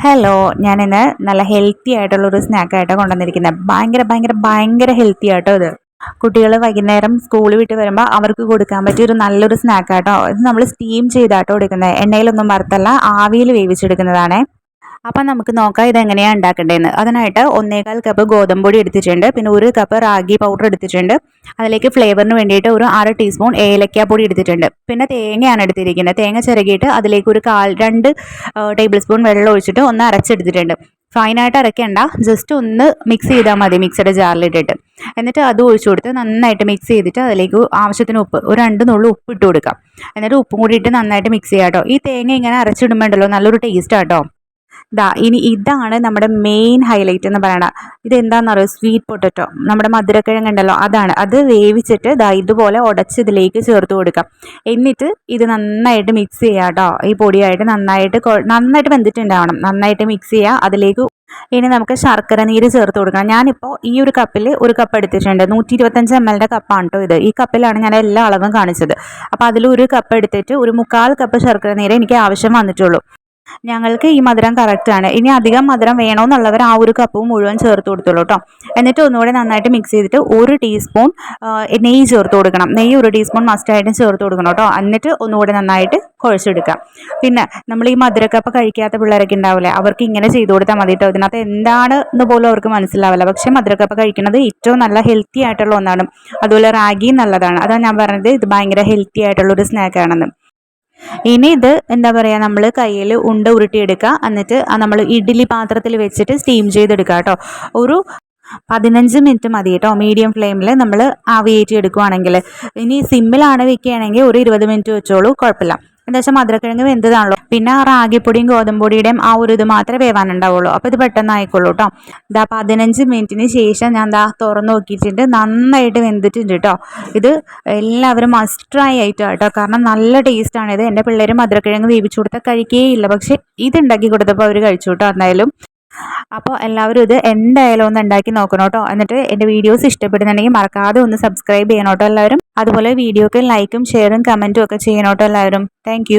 Hello, ഞാനിന്ന് നല്ല healthy ആയിട്ടുള്ളൊരു സ്നാക്കായിട്ടാണ് കൊണ്ടുവന്നിരിക്കുന്നത്. ഭയങ്കര ഹെൽത്തി ആട്ടോ ഇത്. കുട്ടികൾ വൈകുന്നേരം സ്കൂൾ വിട്ട് വരുമ്പോൾ അവർക്ക് കൊടുക്കാൻ പറ്റിയ ഒരു നല്ലൊരു സ്നാക്കാട്ടോ. ഇത് നമ്മൾ സ്റ്റീം ചെയ്താട്ടോ എടുക്കുന്നത്, എണ്ണയിലൊന്നും വറുത്തല്ല, ആവിയിൽ വേവിച്ചെടുക്കുന്നതാണേ. അപ്പം നമുക്ക് നോക്കാം ഇതെങ്ങനെയാണ് ഉണ്ടാക്കേണ്ടതെന്ന്. അതിനായിട്ട് 1/4 കപ്പ് ഗോതമ്പ് പൊടി എടുത്തിട്ടുണ്ട്, പിന്നെ 1 കപ്പ് റാഗി പൗഡർ എടുത്തിട്ടുണ്ട്. അതിലേക്ക് ഫ്ലേവറിന് വേണ്ടിയിട്ട് ഒരു 1/2 ടീസ്പൂൺ ഏലക്കാപ്പൊടി എടുത്തിട്ടുണ്ട്. പിന്നെ തേങ്ങയാണ് എടുത്തിരിക്കുന്നത്. തേങ്ങ ചിരകിയിട്ട് അതിലേക്ക് ഒരു 2 ടേബിൾ സ്പൂൺ വെള്ളം ഒഴിച്ചിട്ട് ഒന്ന് അരച്ചെടുത്തിട്ടുണ്ട്. ഫൈനായിട്ട് അരയ്ക്കേണ്ട, ജസ്റ്റ് ഒന്ന് മിക്സ് ചെയ്താൽ മതി മിക്സിയുടെ ജാറിലിട്ടിട്ട്. എന്നിട്ട് അത് ഒഴിച്ചു കൊടുത്ത് നന്നായിട്ട് മിക്സ് ചെയ്തിട്ട് അതിലേക്ക് ആവശ്യത്തിന് ഉപ്പ്, ഒരു 2 നുള്ളു ഉപ്പ് ഇട്ട് കൊടുക്കാം. എന്നിട്ട് ഉപ്പും കൂടി ഇട്ട് നന്നായിട്ട് മിക്സ് ചെയ്യാം കേട്ടോ. ഈ തേങ്ങ ഇങ്ങനെ അരച്ചിടുമ്പോണ്ടല്ലോ നല്ലൊരു ടേസ്റ്റ് ആട്ടോ. ഇനി ഇതാണ് നമ്മുടെ മെയിൻ ഹൈലൈറ്റ് എന്ന് പറയണ. ഇതെന്താണെന്നറിയോ? സ്വീറ്റ് പൊട്ടറ്റോ, നമ്മുടെ മധുരക്കിഴങ്ങ് ഉണ്ടല്ലോ, അത് വേവിച്ചിട്ട് ഇതുപോലെ ഉടച്ച് ഇതിലേക്ക് ചേർത്ത് കൊടുക്കാം. എന്നിട്ട് ഇത് നന്നായിട്ട് മിക്സ് ചെയ്യാം കേട്ടോ. ഈ പൊടിയായിട്ട് നന്നായിട്ട് വെന്തിട്ടുണ്ടാവണം. നന്നായിട്ട് മിക്സ് ചെയ്യുക. അതിലേക്ക് ഇനി നമുക്ക് ശർക്കര നീര് ചേർത്ത് കൊടുക്കണം. ഞാനിപ്പോൾ ഈ ഒരു കപ്പിൽ 1 കപ്പ് എടുത്തിട്ടുണ്ട്. 125 ml കപ്പാണ് കേട്ടോ ഇത്. ഈ കപ്പിലാണ് ഞാൻ എല്ലാ അളവും കാണിച്ചത്. അപ്പോൾ അതിൽ 1 കപ്പ് എടുത്തിട്ട് 1/4 കപ്പ് ശർക്കര നീര് എനിക്ക് ആവശ്യം വന്നിട്ടുള്ളൂ. ഞങ്ങൾക്ക് ഈ മധുരം കറക്റ്റാണ്. ഇനി അധികം മധുരം വേണമെന്നുള്ളവർ ആ 1 കപ്പ് മുഴുവൻ ചേർത്ത് കൊടുത്തോളൂ കേട്ടോ. എന്നിട്ട് ഒന്നുകൂടെ നന്നായിട്ട് മിക്സ് ചെയ്തിട്ട് 1 ടീസ്പൂൺ നെയ്യ് ചേർത്ത് കൊടുക്കണം. നെയ്യ് 1 ടീസ്പൂൺ മസ്റ്റായിട്ടും ചേർത്ത് കൊടുക്കണം കേട്ടോ. എന്നിട്ട് ഒന്നുകൂടെ നന്നായിട്ട് കുഴച്ചെടുക്കാം. പിന്നെ നമ്മൾ ഈ മധുരക്കപ്പ് കഴിക്കാത്ത പിള്ളേരൊക്കെ ഉണ്ടാവില്ലേ, അവർക്ക് ഇങ്ങനെ ചെയ്ത് കൊടുത്താൽ മതി കേട്ടോ. ഇതിനകത്ത് എന്താണെന്ന് പോലും അവർക്ക് മനസ്സിലാവില്ല. പക്ഷേ മധുരക്കപ്പ് കഴിക്കുന്നത് ഏറ്റവും നല്ല ഹെൽത്തി ആയിട്ടുള്ള ഒന്നാണ്. അതുപോലെ റാഗി നല്ലതാണ്. അതാണ് ഞാൻ പറഞ്ഞത് ഇത് ഭയങ്കര ഹെൽത്തി ആയിട്ടുള്ളൊരു സ്നാക്കാണെന്ന്. ഇനി ഇത് എന്താ പറയുക, നമ്മൾ കയ്യിൽ ഉരുട്ടിയെടുക്കുക. എന്നിട്ട് നമ്മൾ ഇഡ്ഡലി പാത്രത്തിൽ വെച്ചിട്ട് സ്റ്റീം ചെയ്തെടുക്കുക കേട്ടോ. ഒരു 15 മിനിറ്റ് മതി കേട്ടോ, മീഡിയം ഫ്ലെയിമിൽ നമ്മൾ ആവിയേറ്റി എടുക്കുവാണെങ്കിൽ. ഇനി സിമ്മിലാണ് വെക്കുകയാണെങ്കിൽ ഒരു 20 മിനിറ്റ് വെച്ചോളൂ, കുഴപ്പമില്ല. എന്താ വെച്ചാൽ മധുരക്കിഴങ്ങ് വെന്തതാണല്ലോ. പിന്നെ ആ റാഗിപ്പൊടിയും ഗോതമ്പൊടിയുടെയും ആ ഒരു ഇത് മാത്രമേ വേവാനുണ്ടാവുള്ളൂ. അപ്പോൾ ഇത് പെട്ടെന്ന് ആയിക്കോളൂ കേട്ടോ. 15 മിനിറ്റിന് ശേഷം ഞാൻ തുറന്ന് നോക്കിയിട്ടുണ്ട്, നന്നായിട്ട് വെന്തിട്ടുണ്ട് കേട്ടോ. ഇത് എല്ലാവരും മസ്റ്റ് ട്രൈ ആയിട്ടോ കേട്ടോ, കാരണം നല്ല ടേസ്റ്റാണ് ഇത്. എൻ്റെ പിള്ളേർ മധുരക്കിഴങ്ങ് വേവിച്ചു കൊടുത്താൽ കഴിക്കുകയില്ല, പക്ഷേ ഇത് ഉണ്ടാക്കി കൊടുത്തപ്പോൾ അവർ കഴിച്ചു കേട്ടോ എന്തായാലും. അപ്പോൾ എല്ലാവരും ഇത് എന്തായാലും ഒന്ന് ഉണ്ടാക്കി നോക്കണം കേട്ടോ. എന്നിട്ട് എൻ്റെ വീഡിയോസ് ഇഷ്ടപ്പെടുന്നുണ്ടെങ്കിൽ മറക്കാതെ ഒന്ന് സബ്സ്ക്രൈബ് ചെയ്യണം കേട്ടോ എല്ലാവരും. അതുപോലെ വീഡിയോക്ക് ലൈക്കും ഷെയറും കമൻറ്റും ഒക്കെ ചെയ്യണം കേട്ടോ എല്ലാവരും. താങ്ക്